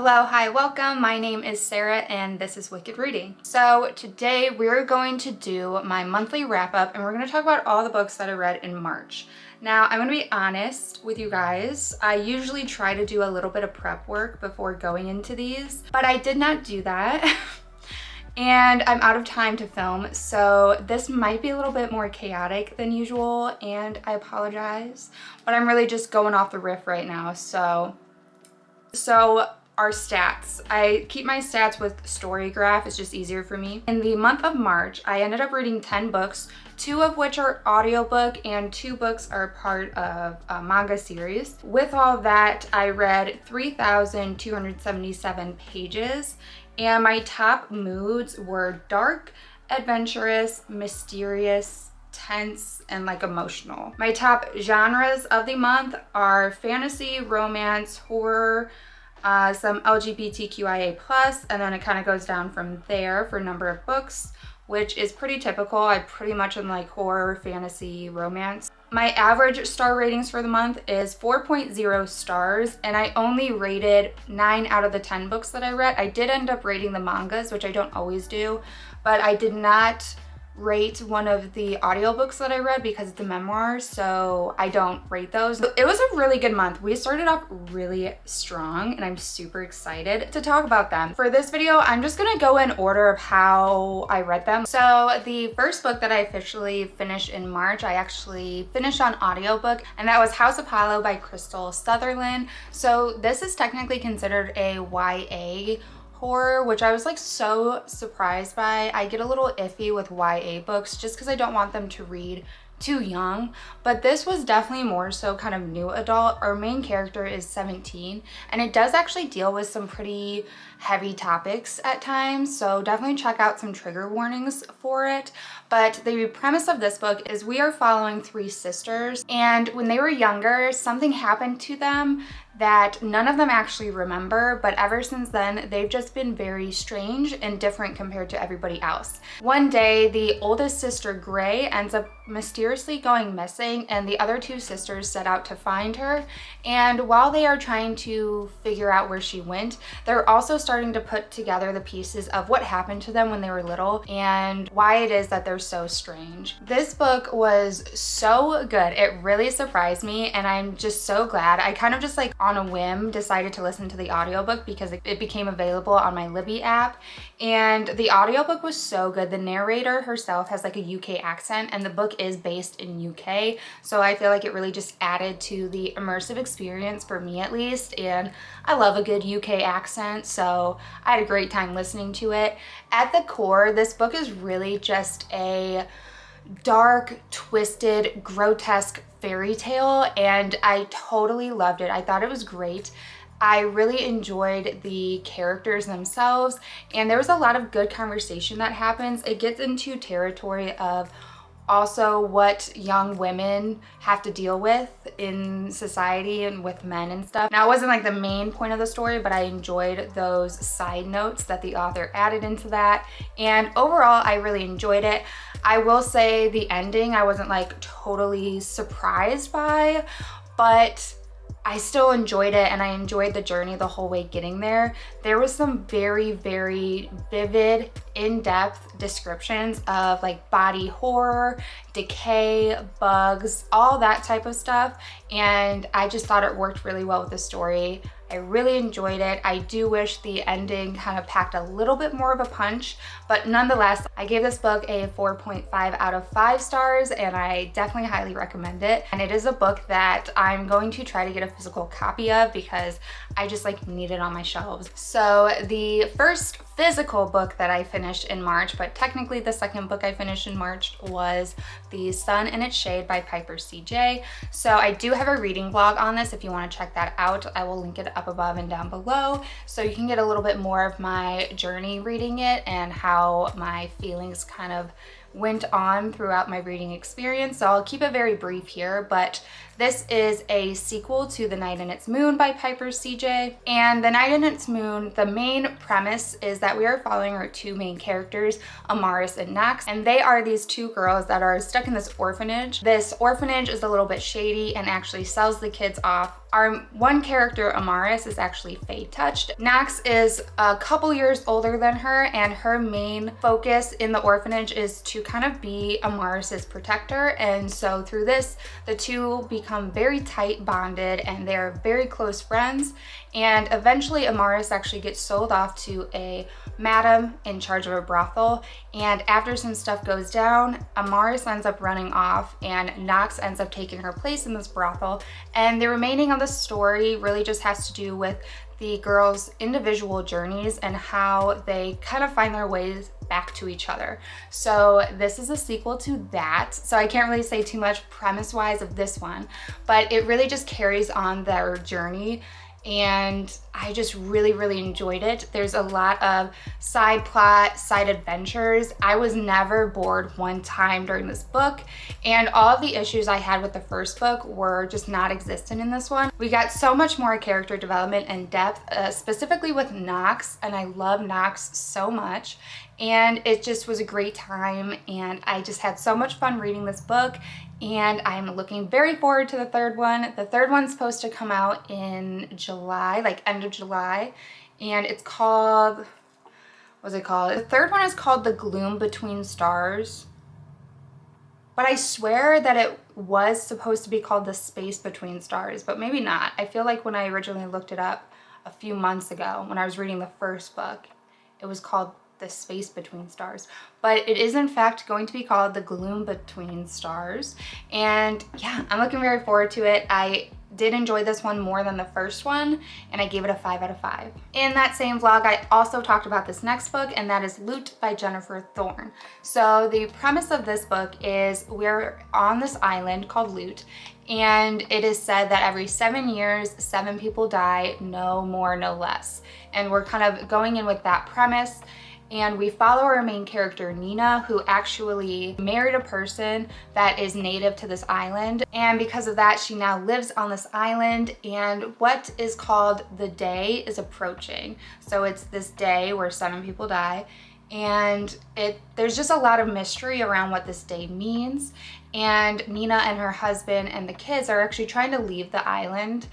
Hello, hi, welcome. My name is Sarah and this is Wicked Reading. So today we're going to do my monthly wrap up and we're going to talk about all the books that I read in March. Now, I'm going to be honest with you guys. I usually try to do a little bit of prep work before going into these, but I did not do that. And I'm out of time to film, so this might be a little bit more chaotic than usual and I apologize, but I'm really just going off the riff right now. So our stats. I keep my stats with Storygraph. It's just easier for me. In the month of March, I ended up reading 10 books, 2 of which are audiobook and 2 books are part of a manga series. With all that, I read 3,277 pages and my top moods were dark, adventurous, mysterious, tense, and like emotional. My top genres of the month are fantasy, romance, horror, some LGBTQIA+, and then it kind of goes down from there for number of books, which is pretty typical. I pretty much am like horror, fantasy, romance. My average star ratings for the month is 4.0 stars, and I only rated 9 out of the 10 books that I read. I did end up rating the mangas, which I don't always do, but I did not rate one of the audiobooks that I read because it's a memoir, so I don't rate those. It was a really good month. We started off really strong and I'm super excited to talk about them. For this video, I'm just gonna go in order of how I read them. So the first book that I officially finished in March, I actually finished on audiobook, and that was House Apollo by Crystal Sutherland. So this is technically considered a YA horror, which I was like so surprised by. I get a little iffy with YA books just because I don't want them to read too young, but this was definitely more so kind of new adult. Our main character is 17 and it does actually deal with some pretty heavy topics at times, so definitely check out some trigger warnings for it. But the premise of this book is we are following 3 sisters, and when they were younger, something happened to them that none of them actually remember, but ever since then, they've just been very strange and different compared to everybody else. One day, the oldest sister, Gray, ends up mysteriously going missing, and the other 2 sisters set out to find her. And while they are trying to figure out where she went, they're also starting to put together the pieces of what happened to them when they were little and why it is that they're so strange. This book was so good. It really surprised me, and I'm just so glad. I kind of just like on a whim decided to listen to the audiobook because it became available on my Libby app, and the audiobook was so good. The narrator herself has like a UK accent and the book is based in UK, so I feel like it really just added to the immersive experience for me at least, and I love a good UK accent, so I had a great time listening to it. At the core, this book is really just a dark, twisted, grotesque fairy tale, and I totally loved it. I thought it was great. I really enjoyed the characters themselves, and there was a lot of good conversation that happens. It gets into territory of also what young women have to deal with in society and with men and stuff. Now, it wasn't like the main point of the story, but I enjoyed those side notes that the author added into that, and overall I really enjoyed it. I will say the ending I wasn't like totally surprised by, but I still enjoyed it, and I enjoyed the journey the whole way getting there. There was some very, very vivid, in-depth descriptions of like body horror, decay, bugs, all that type of stuff, and I just thought it worked really well with the story. I really enjoyed it. I do wish the ending kind of packed a little bit more of a punch, but nonetheless, I gave this book a 4.5 out of 5 stars, and I definitely highly recommend it. And it is a book that I'm going to try to get a physical copy of because I just like need it on my shelves. So the first physical book that I finished in March, but technically the second book I finished in March, was The Sun and Its Shade by Piper CJ. So I do have a reading blog on this if you want to check that out. I will link it up above and down below so you can get a little bit more of my journey reading it and how my feelings kind of went on throughout my reading experience. So I'll keep it very brief here, but this is a sequel to The Night and Its Moon by Piper CJ. And The Night and Its Moon, the main premise is that we are following our two main characters, Amaris and Nox, and they are these two girls that are stuck in this orphanage. This orphanage is a little bit shady and actually sells the kids off. Our one character, Amaris, is actually Fae touched. Nox is a couple years older than her, and her main focus in the orphanage is to kind of be Amaris's protector. And so through this, the two become very tight bonded and they're very close friends. And eventually Amaris actually gets sold off to a madam in charge of a brothel. And after some stuff goes down, Amaris ends up running off and Nox ends up taking her place in this brothel. And the remaining of the story really just has to do with the girls' individual journeys and how they kind of find their ways back to each other. So this is a sequel to that. So I can't really say too much premise-wise of this one, but it really just carries on their journey. And I just really enjoyed it. There's a lot of side plot, side adventures. I was never bored one time during this book, and all of the issues I had with the first book were just not existent in this one. We got so much more character development and depth, specifically with Nox, and I love Nox so much. And it just was a great time, and I just had so much fun reading this book, and I'm looking very forward to the third one. The third one's supposed to come out in July, like end of July, and it's called, what's it called? The third one is called The Gloom Between Stars, but I swear that it was supposed to be called The Space Between Stars, but maybe not. I feel like when I originally looked it up a few months ago, when I was reading the first book, it was called The Space Between Stars, but it is in fact going to be called The Gloom Between Stars. And yeah, I'm looking very forward to it. I did enjoy this one more than the first one, and I gave it a 5 out of 5. In that same vlog, I also talked about this next book, and that is Loot by Jennifer Thorne. So the premise of this book is we're on this island called Loot, and it is said that every 7 years, 7 people die, no more, no less. And we're kind of going in with that premise. And we follow our main character, Nina, who actually married a person that is native to this island. And because of that, she now lives on this island, and what is called the day is approaching. So it's this day where 7 people die, and there's just a lot of mystery around what this day means. And Nina and her husband and the kids are actually trying to leave the island,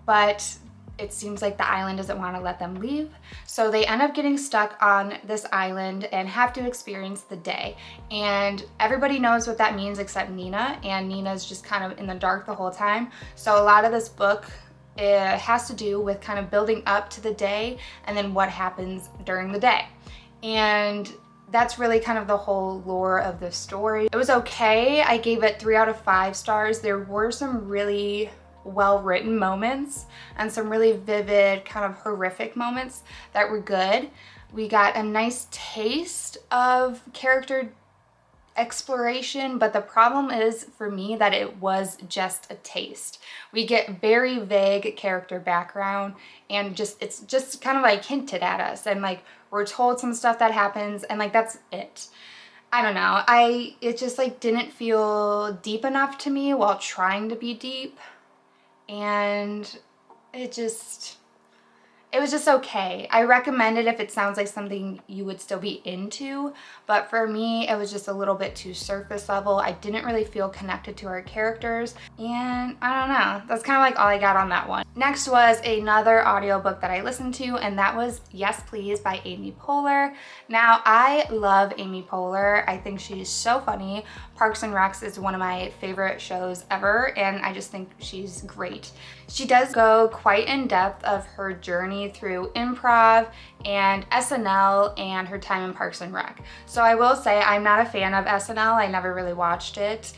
but it seems like the island doesn't want to let them leave. So they end up getting stuck on this island and have to experience the day. And everybody knows what that means except Nina, and Nina's just kind of in the dark the whole time. So a lot of this book, it has to do with kind of building up to the day and then what happens during the day. And that's really kind of the whole lore of the story. It was okay. I gave it 3 out of 5 stars. There were some really well-written moments and some really vivid, kind of horrific moments that were good. We got a nice taste of character exploration, but the problem is for me that it was just a taste. We get very vague character background, and it's just kind of like hinted at us, and like we're told some stuff that happens, and like that's it. I don't know. It just like didn't feel deep enough to me while trying to be deep. And it was just okay. I recommend it if it sounds like something you would still be into, but for me, it was just a little bit too surface level. I didn't really feel connected to our characters, and I don't know. That's kind of like all I got on that one. Next was another audiobook that I listened to, and that was Yes Please by Amy Poehler. Now, I love Amy Poehler. I think she's so funny. Parks and Recs is one of my favorite shows ever, and I just think she's great. She does go quite in depth of her journey through improv and SNL and her time in Parks and Rec. So I will say I'm not a fan of SNL. I never really watched it.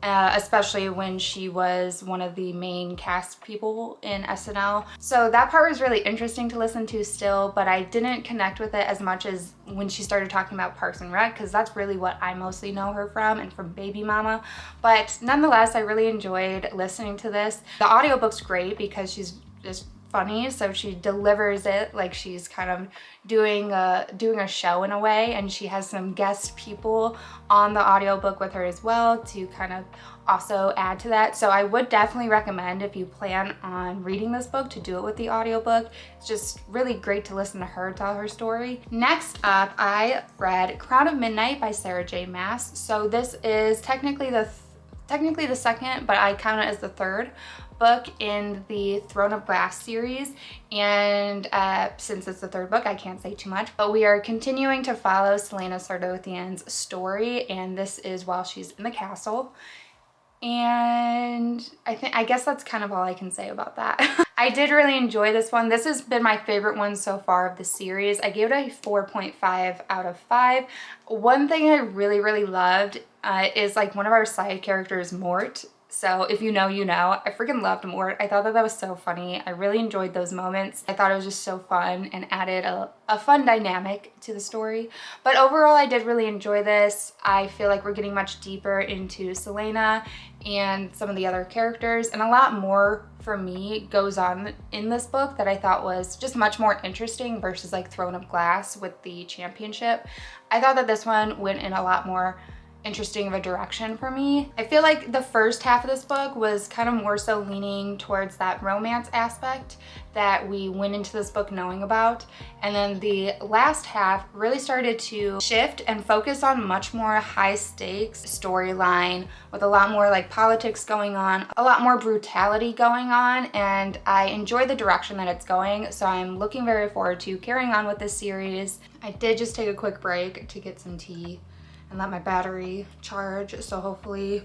Especially when she was one of the main cast people in SNL. So that part was really interesting to listen to still, but I didn't connect with it as much as when she started talking about Parks and Rec, because that's really what I mostly know her from, and from Baby Mama. But nonetheless, I really enjoyed listening to this. The audiobook's great because she's just funny, so she delivers it like she's kind of doing a show in a way, and she has some guest people on the audiobook with her as well to kind of also add to that. So I would definitely recommend, if you plan on reading this book, to do it with the audiobook. It's just really great to listen to her tell her story. Next up, I read Crown of Midnight by Sarah J. Maas. So this is technically the second, but I count it as the third book in the Throne of Glass series, and since it's the third book, I can't say too much, but we are continuing to follow Celaena Sardothion's story, and this is while she's in the castle. And I guess that's kind of all I can say about that. I did really enjoy this one. This has been my favorite one so far of the series. I gave it a 4.5 out of 5. One thing I really loved is like one of our side characters, Mort. So if you know, you know. I freaking loved Mort. I thought that was so funny. I really enjoyed those moments. I thought it was just so fun and added a fun dynamic to the story. But overall, I did really enjoy this. I feel like we're getting much deeper into Celaena and some of the other characters, and a lot more for me goes on in this book that I thought was just much more interesting versus like Throne of Glass with the championship. I thought that this one went in a lot more interesting of a direction for me. I feel like the first half of this book was kind of more so leaning towards that romance aspect that we went into this book knowing about, and then the last half really started to shift and focus on much more high stakes storyline with a lot more like politics going on, a lot more brutality going on, and I enjoy the direction that it's going, so I'm looking very forward to carrying on with this series. I did just take a quick break to get some tea and let my battery charge, so hopefully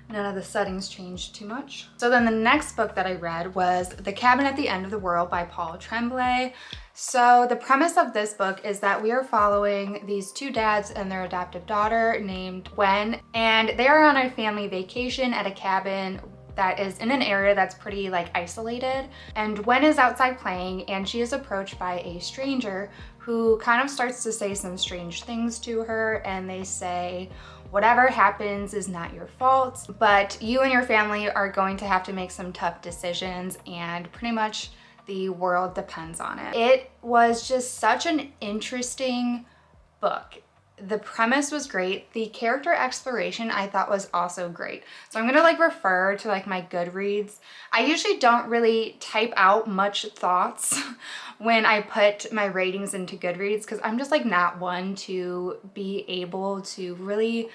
none of the settings changed too much. So then the next book that I read was The Cabin at the End of the World by Paul Tremblay. So the premise of this book is that we are following these two dads and their adoptive daughter named Gwen, and they are on a family vacation at a cabin that is in an area that's pretty like isolated. And Gwen is outside playing, and she is approached by a stranger who kind of starts to say some strange things to her, and they say, whatever happens is not your fault, but you and your family are going to have to make some tough decisions, and pretty much the world depends on it. It was just such an interesting book. The premise was great. The character exploration I thought was also great. So I'm gonna like refer to like my Goodreads. I usually don't really type out much thoughts when I put my ratings into Goodreads, because I'm just like not one to be able to really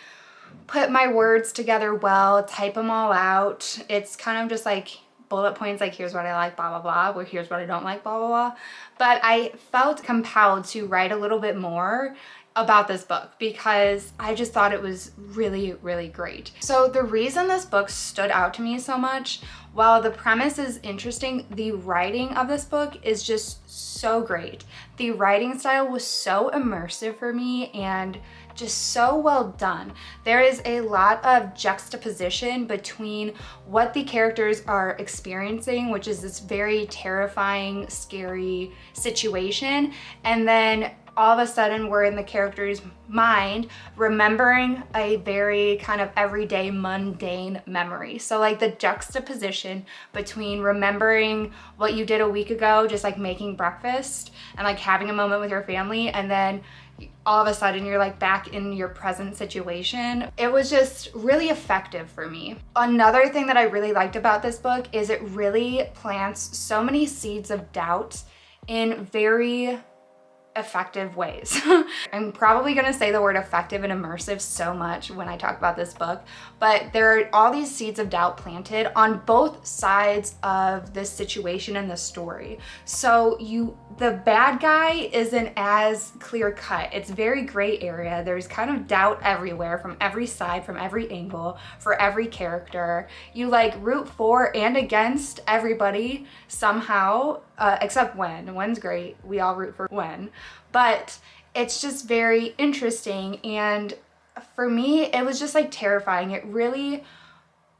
put my words together well, type them all out. It's kind of just like bullet points, like here's what I like, blah, blah, blah, or here's what I don't like, blah, blah, blah. But I felt compelled to write a little bit more about this book because I just thought it was really great. So the reason this book stood out to me so much, while the premise is interesting, the writing of this book is just so great. The writing style was so immersive for me and just so well done. There is a lot of juxtaposition between what the characters are experiencing, which is this very terrifying, scary situation, and then all of a sudden we're in the character's mind remembering a very kind of everyday mundane memory. So like the juxtaposition between remembering what you did a week ago, just like making breakfast and like having a moment with your family, and then all of a sudden you're like back in your present situation. It was just really effective for me. Another thing that I really liked about this book is it really plants so many seeds of doubt in very effective ways. I'm probably gonna say the word effective and immersive so much when I talk about this book, but there are all these seeds of doubt planted on both sides of this situation and the story. So the bad guy isn't as clear cut. It's very gray area. There's kind of doubt everywhere from every side, from every angle, for every character. You like root for and against everybody somehow, except Gwen. Gwen's great. We all root for Gwen. But it's just very interesting, and for me it was just like terrifying. It really,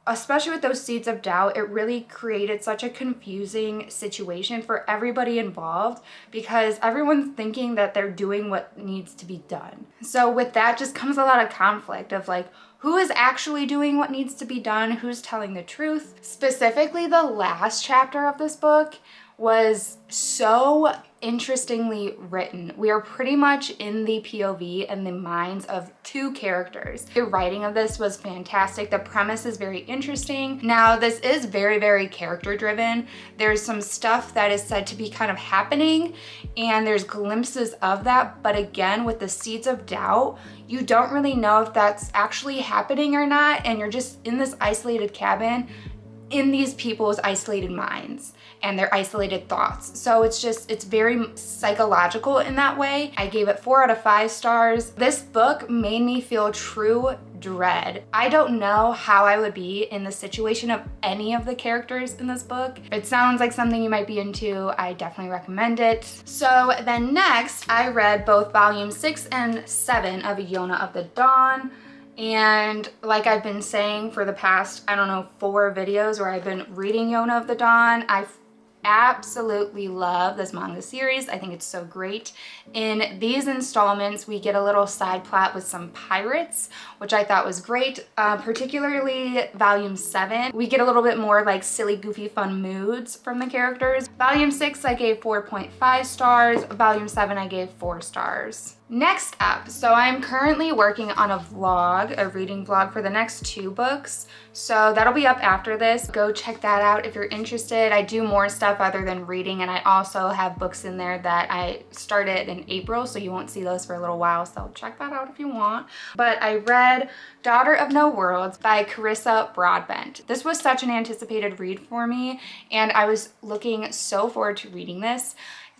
especially with those seeds of doubt, it really created such a confusing situation for everybody involved because everyone's thinking that they're doing what needs to be done. So with that just comes a lot of conflict of like, who is actually doing what needs to be done? Who's telling the truth? Specifically, the last chapter of this book was so interestingly written. We are pretty much in the POV and the minds of two characters. The writing of this was fantastic. The premise is very interesting. Now, this is very, very character driven. There's some stuff that is said to be kind of happening, and there's glimpses of that, but again, with the seeds of doubt, you don't really know if that's actually happening or not, and you're just in this isolated cabin in these people's isolated minds and their isolated thoughts. So it's very psychological in that way. I gave it 4 out of 5 stars. This book made me feel true dread. I don't know how I would be in the situation of any of the characters in this book. If it sounds like something you might be into, I definitely recommend it. So then next, I read both volume 6 and 7 of Yona of the Dawn. And like I've been saying for the past, I don't know, 4 videos where I've been reading Yona of the Dawn, I absolutely love this manga series. I think it's so great. In these installments, we get a little side plot with some pirates, which I thought was great. Particularly volume 7, we get a little bit more like silly, goofy, fun moods from the characters. Volume 6, I gave 4.5 stars. Volume 7, I gave 4 stars. Next up, so I'm currently working on a vlog, a reading vlog for the next 2 books. So that'll be up after this. Go check that out if you're interested. I do more stuff other than reading, and I also have books in there that I started in April, so you won't see those for a little while, so check that out if you want. But I read Daughter of No Worlds by Carissa Broadbent. This was such an anticipated read for me, and I was looking so forward to reading this.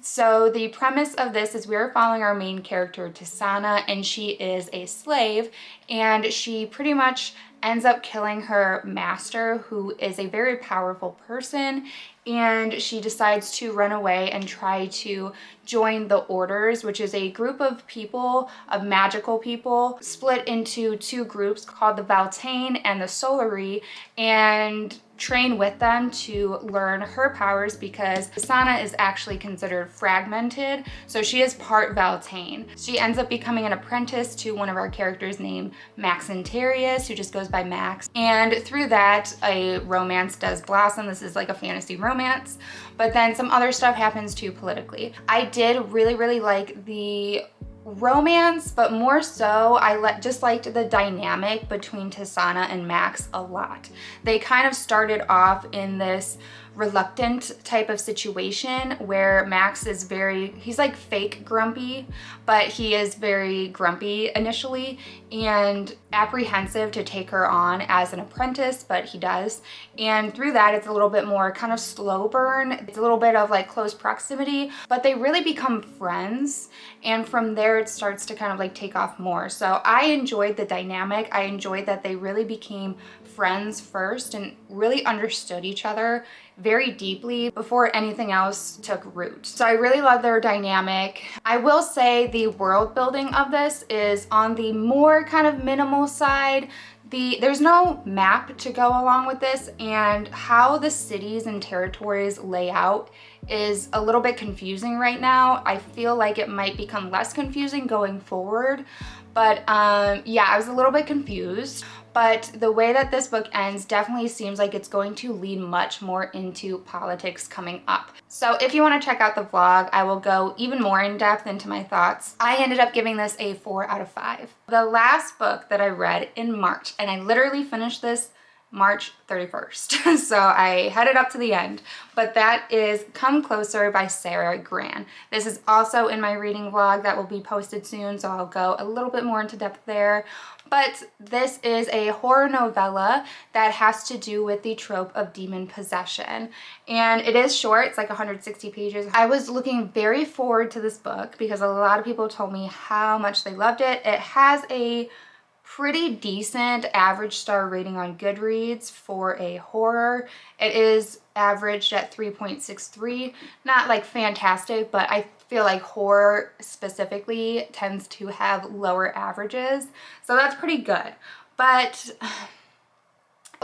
So the premise of this is we're following our main character, Tisana, and she is a slave, and she pretty much ends up killing her master, who is a very powerful person, and she decides to run away and try to join the Orders, which is a group of people, of magical people, split into 2 groups called the Valtane and the Solari, and train with them to learn her powers because Tisana is actually considered fragmented, so she is part Valtane. She ends up becoming an apprentice to one of our characters named Maxentarius, who just goes by Max, and through that a romance does blossom. This is like a fantasy romance, but then some other stuff happens too politically. I did really like the romance, but more so I just liked the dynamic between Tisana and Max a lot. They kind of started off in this reluctant type of situation where Max is he's like fake grumpy, but he is very grumpy initially and apprehensive to take her on as an apprentice, but he does. And through that, it's a little bit more kind of slow burn. It's a little bit of like close proximity, but they really become friends. And from there, it starts to kind of like take off more. So I enjoyed the dynamic. I enjoyed that they really became friends first and really understood each other very deeply before anything else took root. So I really love their dynamic. I will say the world building of this is on the more kind of minimal side. There's no map to go along with this, and how the cities and territories lay out is a little bit confusing right now. I feel like it might become less confusing going forward, but yeah, I was a little bit confused. But the way that this book ends definitely seems like it's going to lead much more into politics coming up. So if you want to check out the vlog, I will go even more in depth into my thoughts. I ended up giving this a 4 out of 5. The last book that I read in March, and I literally finished this March 31st. So I headed up to the end, but that is Come Closer by Sarah Gran. This is also in my reading vlog that will be posted soon, so I'll go a little bit more into depth there. But this is a horror novella that has to do with the trope of demon possession. And it is short, it's like 160 pages. I was looking very forward to this book because a lot of people told me how much they loved it. It has a pretty decent average star rating on Goodreads for a horror. It is averaged at 3.63. Not like fantastic, but I feel like horror specifically tends to have lower averages. So that's pretty good. But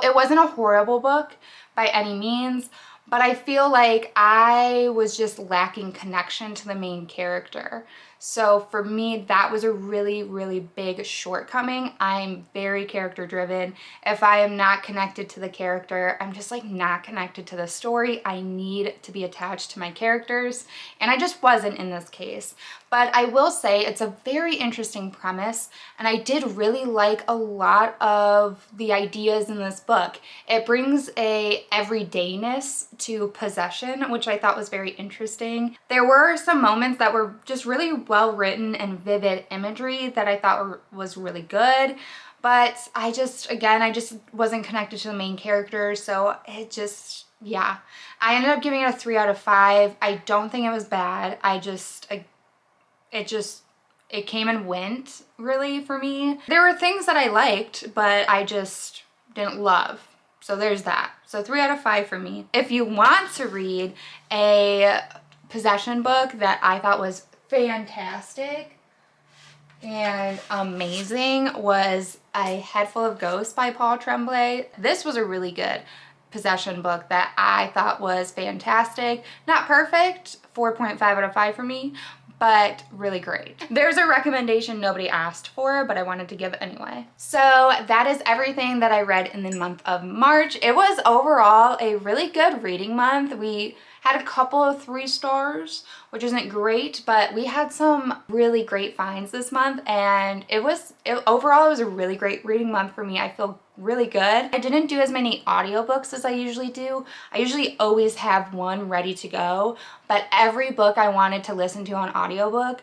it wasn't a horrible book by any means, but I feel like I was just lacking connection to the main character. So for me, that was a really, really big shortcoming. I'm very character driven. If I am not connected to the character, I'm just like not connected to the story. I need to be attached to my characters, and I just wasn't in this case. But I will say it's a very interesting premise, and I did really like a lot of the ideas in this book. It brings a everydayness to possession, which I thought was very interesting. There were some moments that were just really well written and vivid imagery that I thought was really good. But I just wasn't connected to the main character, so it just, yeah. I ended up giving it a 3 out of 5. I don't think it was bad. It came and went, really, for me. There were things that I liked, but I just didn't love. So there's that. So 3 out of 5 for me. If you want to read a possession book that I thought was fantastic and amazing, was A Head Full of Ghosts by Paul Tremblay. This was a really good possession book that I thought was fantastic. Not perfect, 4.5 out of 5 for me, but really great. There's a recommendation nobody asked for, but I wanted to give anyway. So that is everything that I read in the month of March. It was overall a really good reading month. We had a couple of 3 stars, which isn't great, but we had some really great finds this month, and overall it was a really great reading month for me. I feel really good. I didn't do as many audiobooks as I usually do. I usually always have one ready to go, but every book I wanted to listen to on audiobook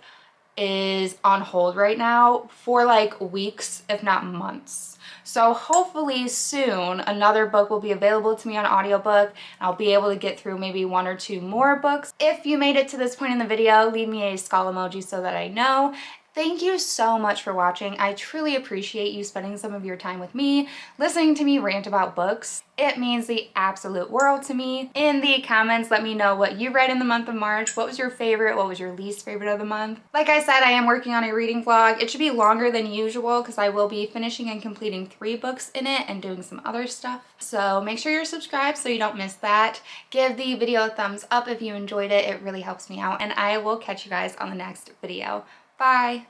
is on hold right now for like weeks, if not months. So hopefully soon another book will be available to me on audiobook, and I'll be able to get through maybe 1 or 2 more books. If you made it to this point in the video, leave me a skull emoji so that I know. Thank you so much for watching. I truly appreciate you spending some of your time with me, listening to me rant about books. It means the absolute world to me. In the comments, let me know what you read in the month of March. What was your favorite? What was your least favorite of the month? Like I said, I am working on a reading vlog. It should be longer than usual because I will be finishing and completing 3 books in it and doing some other stuff. So make sure you're subscribed so you don't miss that. Give the video a thumbs up if you enjoyed it. It really helps me out, and I will catch you guys on the next video. Bye.